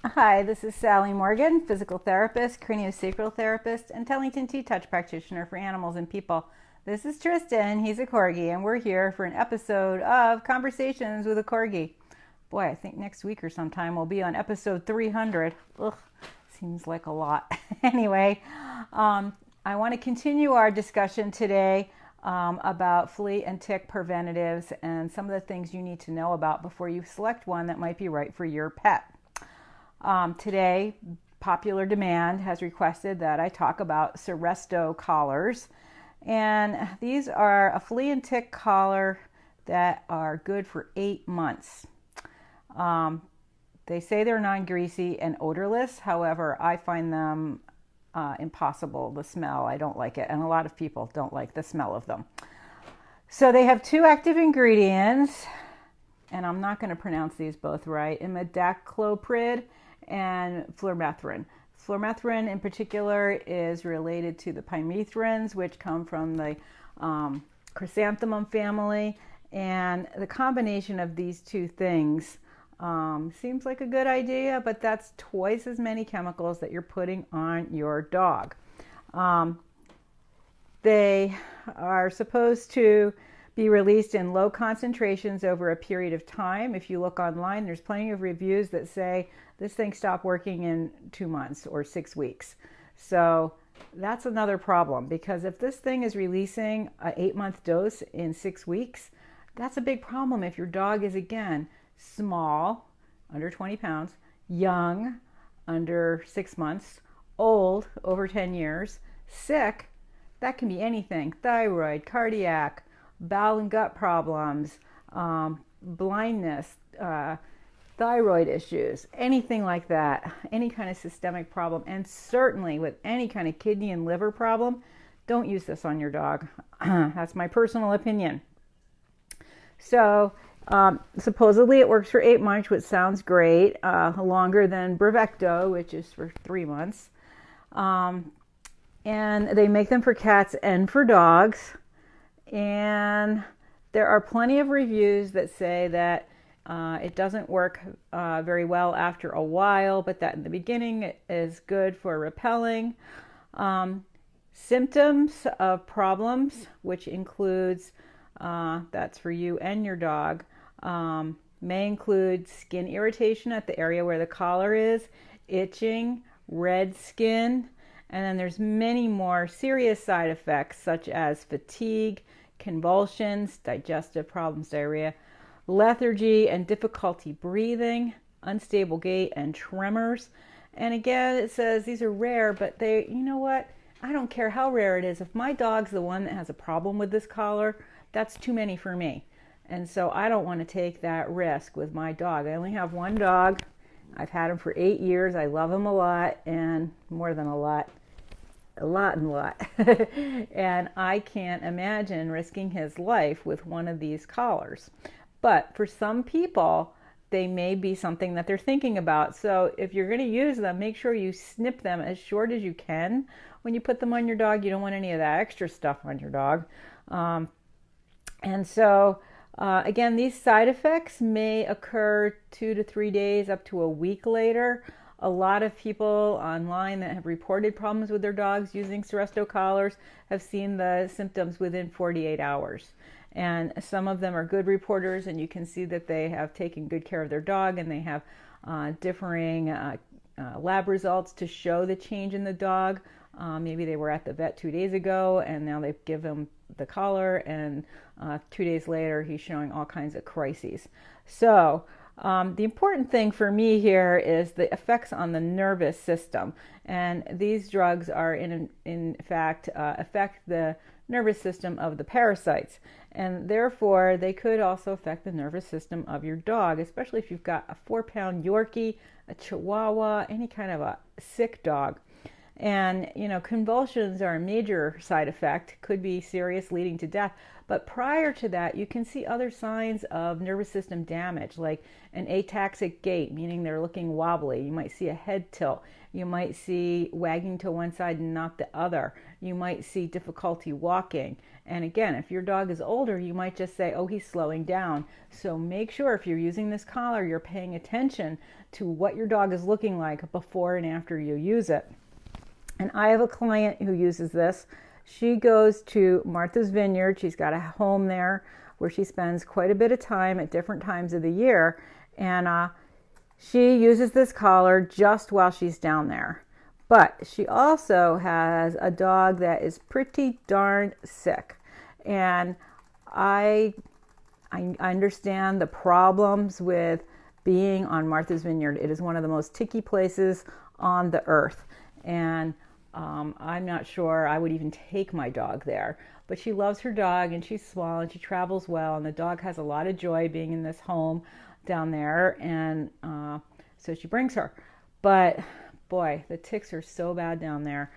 Hi, this is Sally Morgan, physical therapist, craniosacral therapist, and Tellington T-Touch practitioner for animals and people. This is Tristan, he's a Corgi, and we're here for an episode of Conversations with a Corgi. Boy, I think next week or sometime we'll be on episode 300. Ugh, seems like a lot. Anyway, I want to continue our discussion today about flea and tick preventatives and some of the things you need to know about before you select one that might be right for your pet. Today, popular demand has requested that I talk about Seresto collars. And these are a flea and tick collar that are good for 8 months. They say they're non-greasy and odorless. However, I find them impossible to smell. I don't like it. And a lot of people don't like the smell of them. So they have 2 active ingredients. And I'm not going to pronounce these both right, imidacloprid and flurmethrine. Flurmethrine in particular is related to the pymethrins, which come from the chrysanthemum family. And the combination of these 2 things seems like a good idea, but that's twice as many chemicals that you're putting on your dog. They are supposed to be released in low concentrations over a period of time. If you look online, there's plenty of reviews that say this thing stopped working in 2 months or 6 weeks. So that's another problem, because if this thing is releasing an 8-month dose in 6 weeks, that's a big problem if your dog is, again, small, under 20 pounds, young, under 6 months, old, over 10 years, sick. That can be anything: thyroid, cardiac, bowel and gut problems, blindness, thyroid issues, anything like that, any kind of systemic problem, and certainly with any kind of kidney and liver problem. Don't use this on your dog. That's my personal opinion. So supposedly it works for 8 months, which sounds great, longer than Bravecto, which is for 3 months. And they make them for cats and for dogs. And there are plenty of reviews that say that it doesn't work very well after a while, but that in the beginning it is good for repelling. Symptoms of problems, which includes, that's for you and your dog, may include skin irritation at the area where the collar is, itching, red skin, and then there's many more serious side effects such as fatigue, convulsions, digestive problems, diarrhea, lethargy and difficulty breathing, unstable gait, and tremors. And again, it says these are rare, but you know what? I don't care how rare it is. If my dog's the one that has a problem with this collar, that's too many for me. And so I don't want to take that risk with my dog. I only have one dog. I've had him for 8 years. I love him a lot, and more than a lot. And I can't imagine risking his life with one of these collars. But for some people, they may be something that they're thinking about. So if you're going to use them, make sure you snip them as short as you can when you put them on your dog. You don't want any of that extra stuff on your dog. Again, these side effects may occur 2 to 3 days, up to a week later. A lot of people online that have reported problems with their dogs using Seresto collars have seen the symptoms within 48 hours. And some of them are good reporters, and you can see that they have taken good care of their dog, and they have differing lab results to show the change in the dog. Maybe they were at the vet 2 days ago, and now they've given him the collar, and 2 days later he's showing all kinds of crises. So the important thing for me here is the effects on the nervous system, and these drugs are in fact affect the nervous system of the parasites, and therefore they could also affect the nervous system of your dog, especially if you've got a 4-pound Yorkie, a Chihuahua, any kind of a sick dog. And, convulsions are a major side effect, could be serious, leading to death. But prior to that, you can see other signs of nervous system damage, like an ataxic gait, meaning they're looking wobbly. You might see a head tilt. You might see wagging to one side and not the other. You might see difficulty walking. And again, if your dog is older, you might just say, oh, he's slowing down. So make sure if you're using this collar, you're paying attention to what your dog is looking like before and after you use it. And I have a client who uses this. She goes to Martha's Vineyard. She's got a home there where she spends quite a bit of time at different times of the year. And she uses this collar just while she's down there. But she also has a dog that is pretty darn sick. And I understand the problems with being on Martha's Vineyard. It is one of the most ticky places on the earth. And I'm not sure I would even take my dog there. But she loves her dog, and she's small, and she travels well, and the dog has a lot of joy being in this home down there, and so she brings her. But boy, the ticks are so bad down there.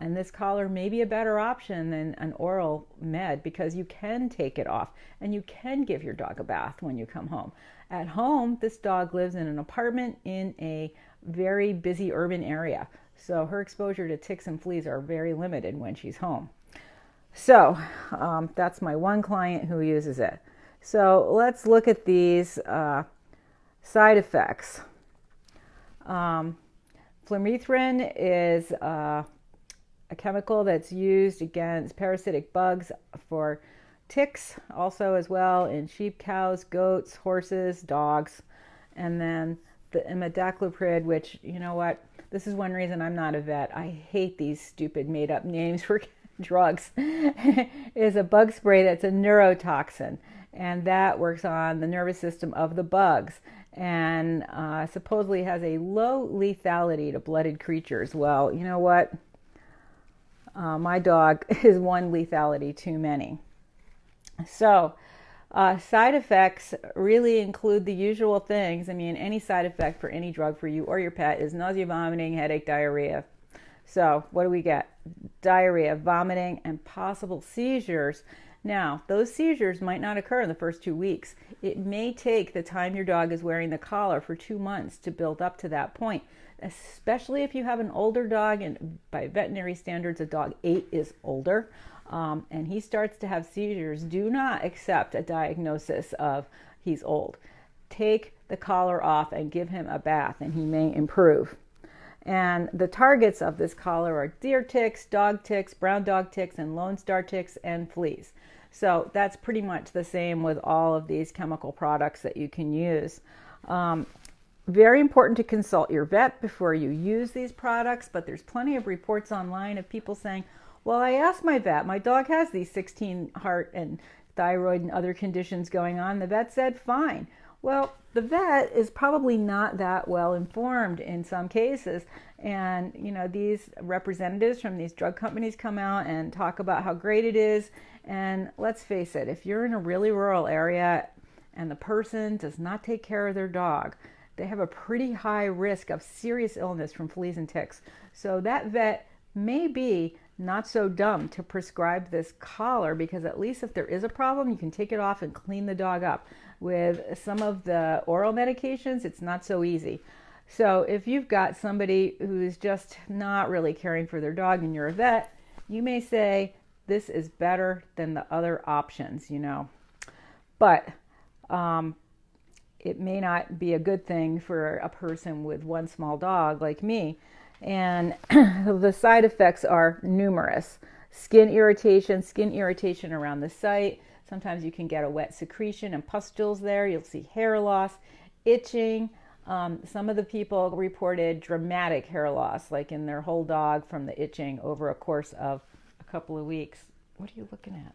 And this collar may be a better option than an oral med, because you can take it off and you can give your dog a bath when you come home. At home, this dog lives in an apartment in a very busy urban area. So her exposure to ticks and fleas are very limited when she's home. So that's my one client who uses it. So let's look at these side effects. Flumethrin is a chemical that's used against parasitic bugs for ticks, also as well in sheep, cows, goats, horses, dogs. And then the imidacloprid, which, you know what, this is one reason I'm not a vet. I hate these stupid made up names for drugs. Is a bug spray that's a neurotoxin, and that works on the nervous system of the bugs, and supposedly has a low lethality to blooded creatures. Well, you know what? My dog is one lethality too many. So side effects really include the usual things. I mean, any side effect for any drug for you or your pet is nausea, vomiting, headache, diarrhea. So what do we get? Diarrhea, vomiting, and possible seizures. Now, those seizures might not occur in the first 2 weeks. It may take the time your dog is wearing the collar for 2 months to build up to that point, especially if you have an older dog, and by veterinary standards, a dog 8 is older, and he starts to have seizures. Do not accept a diagnosis of he's old. Take the collar off and give him a bath, and he may improve. And the targets of this collar are deer ticks, dog ticks, brown dog ticks, and lone star ticks, and fleas. So that's pretty much the same with all of these chemical products that you can use. Very important to consult your vet before you use these products, but there's plenty of reports online of people saying, well, I asked my vet, my dog has these 16 heart and thyroid and other conditions going on. The vet said, fine. Well, the vet is probably not that well informed in some cases. And, these representatives from these drug companies come out and talk about how great it is. And let's face it, if you're in a really rural area and the person does not take care of their dog, they have a pretty high risk of serious illness from fleas and ticks. So that vet may be not so dumb to prescribe this collar, because at least if there is a problem, you can take it off and clean the dog up. With some of the oral medications, it's not so easy. So if you've got somebody who's just not really caring for their dog and you're a vet, you may say, this is better than the other options, But it may not be a good thing for a person with one small dog like me. And the side effects are numerous. Skin irritation around the site. Sometimes you can get a wet secretion and pustules there. You'll see hair loss, itching. Some of the people reported dramatic hair loss, like in their whole dog from the itching over a course of a couple of weeks. What are you looking at?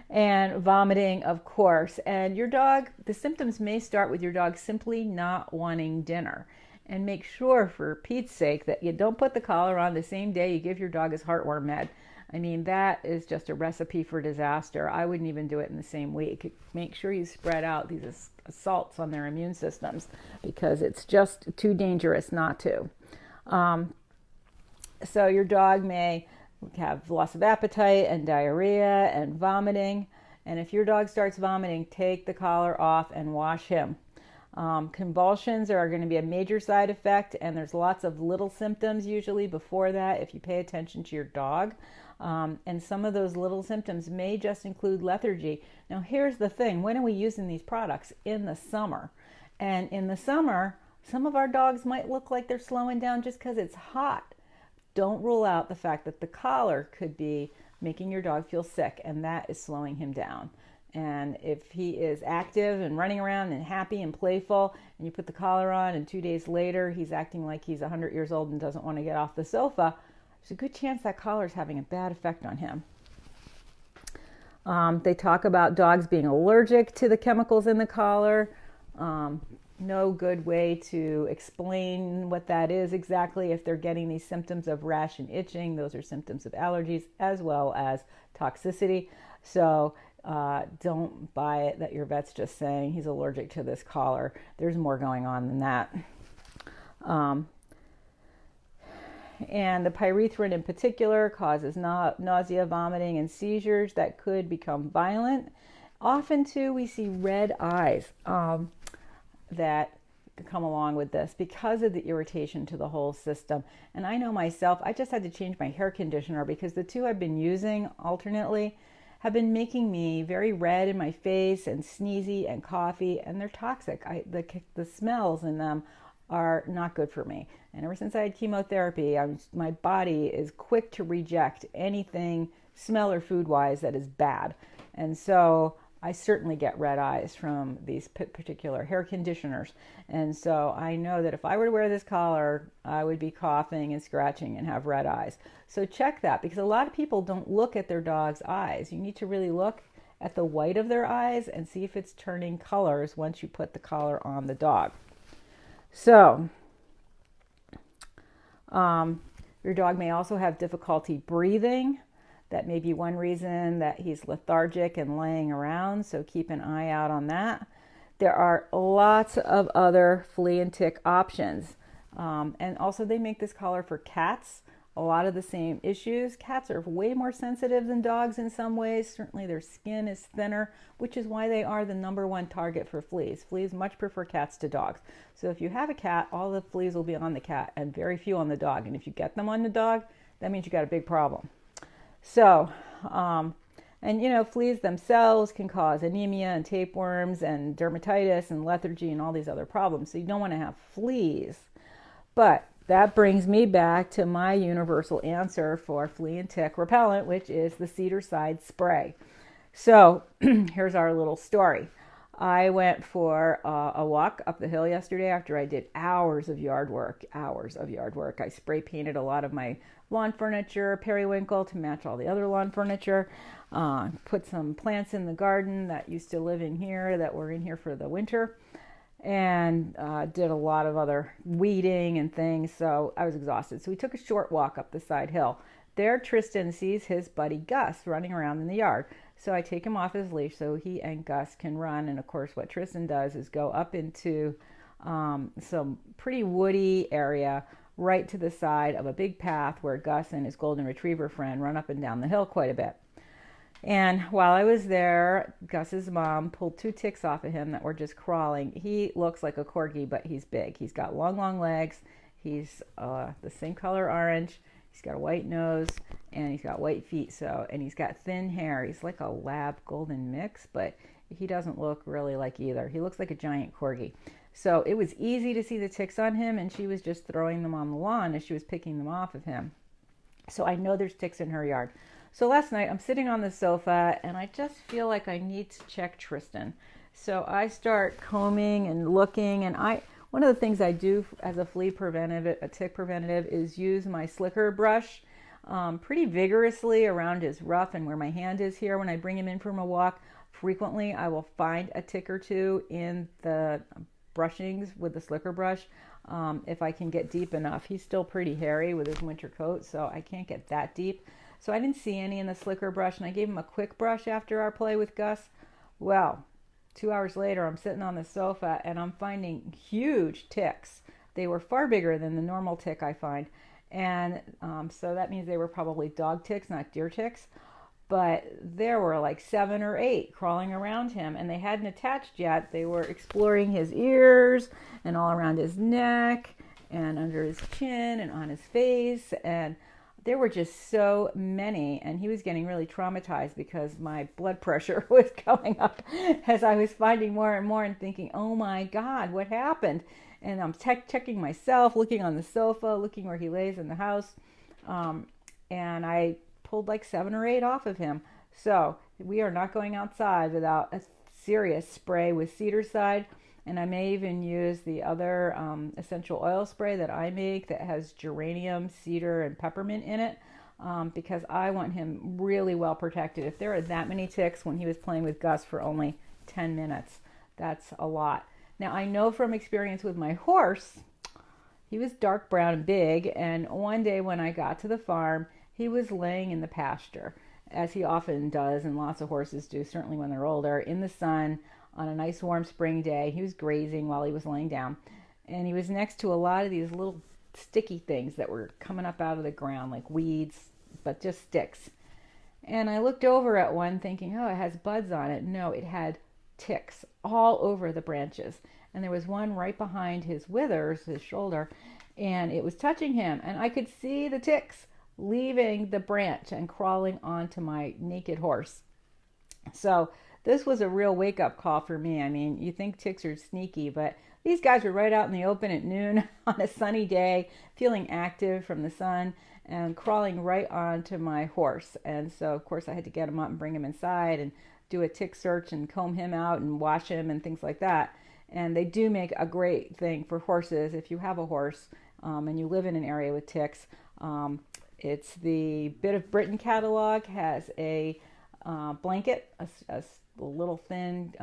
And vomiting, of course. And your dog, the symptoms may start with your dog simply not wanting dinner. And make sure, for Pete's sake, that you don't put the collar on the same day you give your dog his heartworm med. I mean, that is just a recipe for disaster. I wouldn't even do it in the same week. Make sure you spread out these assaults on their immune systems, because it's just too dangerous not to. So your dog may have loss of appetite and diarrhea and vomiting. And if your dog starts vomiting, take the collar off and wash him. Convulsions are going to be a major side effect, and there's lots of little symptoms usually before that if you pay attention to your dog. And some of those little symptoms may just include lethargy. Now, here's the thing. When are we using these products? In the summer. And in the summer, some of our dogs might look like they're slowing down just because it's hot. Don't rule out the fact that the collar could be making your dog feel sick, and that is slowing him down. And if he is active and running around and happy and playful, and you put the collar on and 2 days later he's acting like he's 100 years old and doesn't want to get off the sofa, there's a good chance that collar is having a bad effect on him. They talk about dogs being allergic to the chemicals in the collar. No good way to explain what that is exactly. If they're getting these symptoms of rash and itching, those are symptoms of allergies as well as toxicity. So don't buy it that your vet's just saying he's allergic to this collar. There's more going on than that. And the pyrethrin in particular causes nausea, vomiting, and seizures that could become violent. Often, too, we see red eyes that come along with this because of the irritation to the whole system. And I know myself, I just had to change my hair conditioner because the two I've been using alternately have been making me very red in my face and sneezy and coughy, and they're toxic. The smells in them are not good for me. And ever since I had chemotherapy, my body is quick to reject anything smell or food-wise that is bad. And so I certainly get red eyes from these particular hair conditioners. And so I know that if I were to wear this collar, I would be coughing and scratching and have red eyes. So check that, because a lot of people don't look at their dog's eyes. You need to really look at the white of their eyes and see if it's turning colors once you put the collar on the dog. So your dog may also have difficulty breathing. That may be one reason that he's lethargic and laying around, so keep an eye out on that. There are lots of other flea and tick options. And also they make this collar for cats. A lot of the same issues. Cats are way more sensitive than dogs in some ways. Certainly their skin is thinner, which is why they are the #1 target for fleas. Fleas much prefer cats to dogs. So if you have a cat, all the fleas will be on the cat and very few on the dog. And if you get them on the dog, that means you got a big problem. So, and fleas themselves can cause anemia and tapeworms and dermatitis and lethargy and all these other problems. So you don't want to have fleas. But that brings me back to my universal answer for flea and tick repellent, which is the Cedar Side spray. So here's our little story. I went for a walk up the hill yesterday after I did hours of yard work. I spray painted a lot of my lawn furniture, periwinkle, to match all the other lawn furniture. Put some plants in the garden that used to live in here that were in here for the winter. And did a lot of other weeding and things, so I was exhausted. So we took a short walk up the side hill. There, Tristan sees his buddy Gus running around in the yard. So I take him off his leash so he and Gus can run. And of course, what Tristan does is go up into some pretty woody area right to the side of a big path where Gus and his golden retriever friend run up and down the hill quite a bit. And while I was there, Gus's mom pulled 2 ticks off of him that were just crawling. He looks like a Corgi, but he's big. He's got long legs. He's the same color orange. He's got a white nose, and he's got white feet. And he's got thin hair. He's like a lab golden mix, but he doesn't look really like either. He looks like a giant Corgi. So it was easy to see the ticks on him, and she was just throwing them on the lawn as she was picking them off of him. So I know there's ticks in her yard. So last night I'm sitting on the sofa and I just feel like I need to check Tristan. So I start combing and looking, and one of the things I do as a flea preventative, a tick preventative, is use my slicker brush pretty vigorously around his ruff and where my hand is here when I bring him in from a walk. Frequently I will find a tick or two in the brushings with the slicker brush if I can get deep enough. He's still pretty hairy with his winter coat, so I can't get that deep. So I didn't see any in the slicker brush, and I gave him a quick brush after our play with Gus. Well, 2 hours later, I'm sitting on the sofa, and I'm finding huge ticks they were far bigger than the normal tick I find. And so that means they were probably dog ticks, not deer ticks. But there were like 7 or 8 crawling around him, and they hadn't attached yet. They were exploring his ears and all around his neck and under his chin and on his face. And there were just so many, and he was getting really traumatized because my blood pressure was going up as I was finding more and more and thinking, oh my God, what happened? And I'm checking myself, looking on the sofa, looking where he lays in the house. And I pulled like 7 or 8 off of him. So we are not going outside without a serious spray with cedar side. And I may even use the other essential oil spray that I make that has geranium, cedar, and peppermint in it, because I want him really well protected. If there are that many ticks when he was playing with Gus for only 10 minutes, that's a lot. Now, I know from experience with my horse, he was dark brown and big, and one day when I got to the farm, he was laying in the pasture, as he often does, and lots of horses do, certainly when they're older, in the sun on a nice warm spring day. He was grazing while he was laying down, and he was next to a lot of these little sticky things that were coming up out of the ground, like weeds, but just sticks. And I looked over at one thinking, oh, it has buds on it. No, it had ticks all over the branches. And there was one right behind his withers, his shoulder, and it was touching him. And I could see the ticks leaving the branch and crawling onto my naked horse. So this was a real wake-up call for me. I mean, you think ticks are sneaky, but these guys were right out in the open at noon on a sunny day, feeling active from the sun and crawling right onto my horse. And so, of course, I had to get him up and bring him inside and do a tick search and comb him out and wash him and things like that. And they do make a great thing for horses if you have a horse and you live in an area with ticks. It's the Bit of Britain catalog has a blanket, a little thin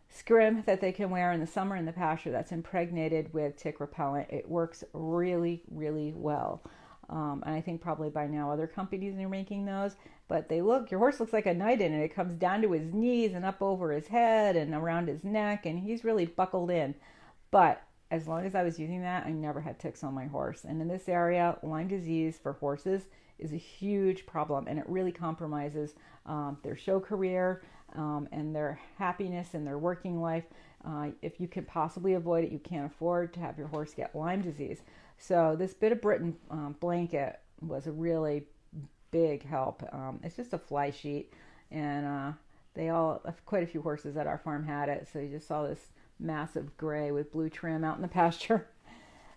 scrim that they can wear in the summer in the pasture that's impregnated with tick repellent. It works really, really well. And I think probably by now other companies are making those, but your horse looks like a knight in it. It comes down to his knees and up over his head and around his neck, and he's really buckled in. But as long as I was using that, I never had ticks on my horse. And in this area, Lyme disease for horses is a huge problem, and it really compromises their show career and their happiness and their working life. If you can possibly avoid it, you can't afford to have your horse get Lyme disease. So this Bit of Britain blanket was a really big help. It's just a fly sheet, and quite a few horses at our farm had it. So you just saw this massive gray with blue trim out in the pasture.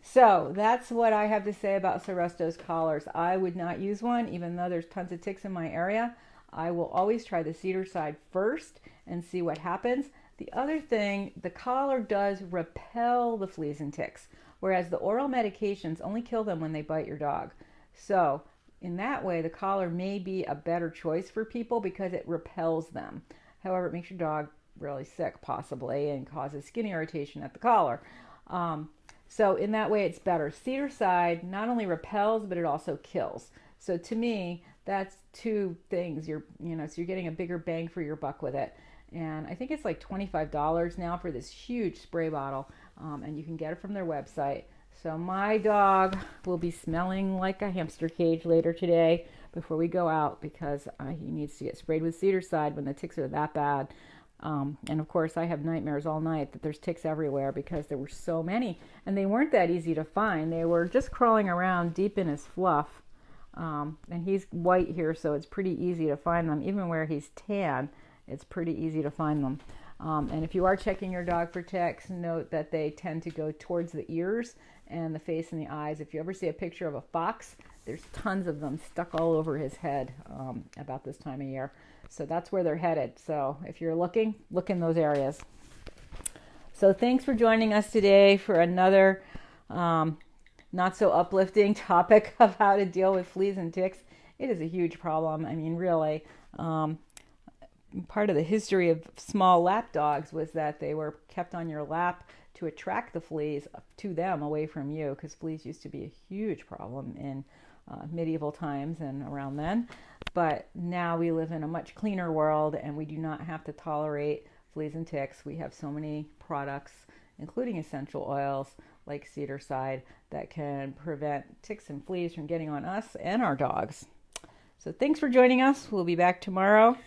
So that's what I have to say about Seresto's collars. I would not use one, even though there's tons of ticks in my area. I will always try the cedar side first and see what happens. The other thing, the collar does repel the fleas and ticks, whereas the oral medications only kill them when they bite your dog. So in that way, the collar may be a better choice for people because it repels them. However, it makes your dog really sick possibly and causes skin irritation at the collar. So in that way, it's better. Cedar side not only repels, but it also kills. So to me, that's two things. So you're getting a bigger bang for your buck with it. And I think it's like $25 now for this huge spray bottle, and you can get it from their website. So my dog will be smelling like a hamster cage later today before we go out because he needs to get sprayed with cedar side when the ticks are that bad. And of course, I have nightmares all night that there's ticks everywhere because there were so many, and they weren't that easy to find. They were just crawling around deep in his fluff. And he's white here, so it's pretty easy to find them. Even where he's tan, it's pretty easy to find them. And if you are checking your dog for ticks, note that they tend to go towards the ears and the face and the eyes. If you ever see a picture of a fox, there's tons of them stuck all over his head about this time of year. So that's where they're headed. So if you're looking, look in those areas. So thanks for joining us today for another not so uplifting topic of how to deal with fleas and ticks. It is a huge problem. I mean, really, part of the history of small lap dogs was that they were kept on your lap to attract the fleas to them away from you, because fleas used to be a huge problem in medieval times and around then. But now we live in a much cleaner world, and we do not have to tolerate fleas and ticks. We have so many products, including essential oils, like Cedarside that can prevent ticks and fleas from getting on us and our dogs. So thanks for joining us. We'll be back tomorrow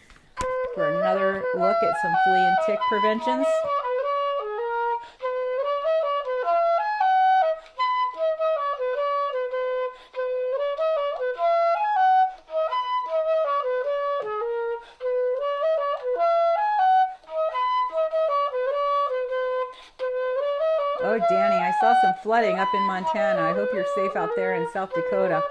for another look at some flea and tick preventions. Oh, Danny, I saw some flooding up in Montana. I hope you're safe out there in South Dakota.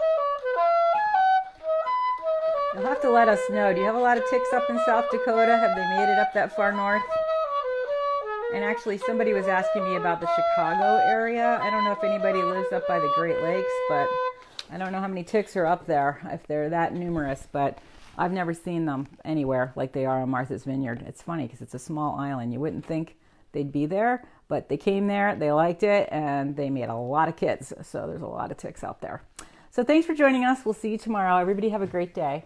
You'll have to let us know. Do you have a lot of ticks up in South Dakota? Have they made it up that far north? And actually, somebody was asking me about the Chicago area. I don't know if anybody lives up by the Great Lakes, but I don't know how many ticks are up there, if they're that numerous, but I've never seen them anywhere like they are on Martha's Vineyard. It's funny because it's a small island. You wouldn't think they'd be there, but they came there, they liked it, and they made a lot of kids. So there's a lot of ticks out there. So thanks for joining us. We'll see you tomorrow. Everybody have a great day.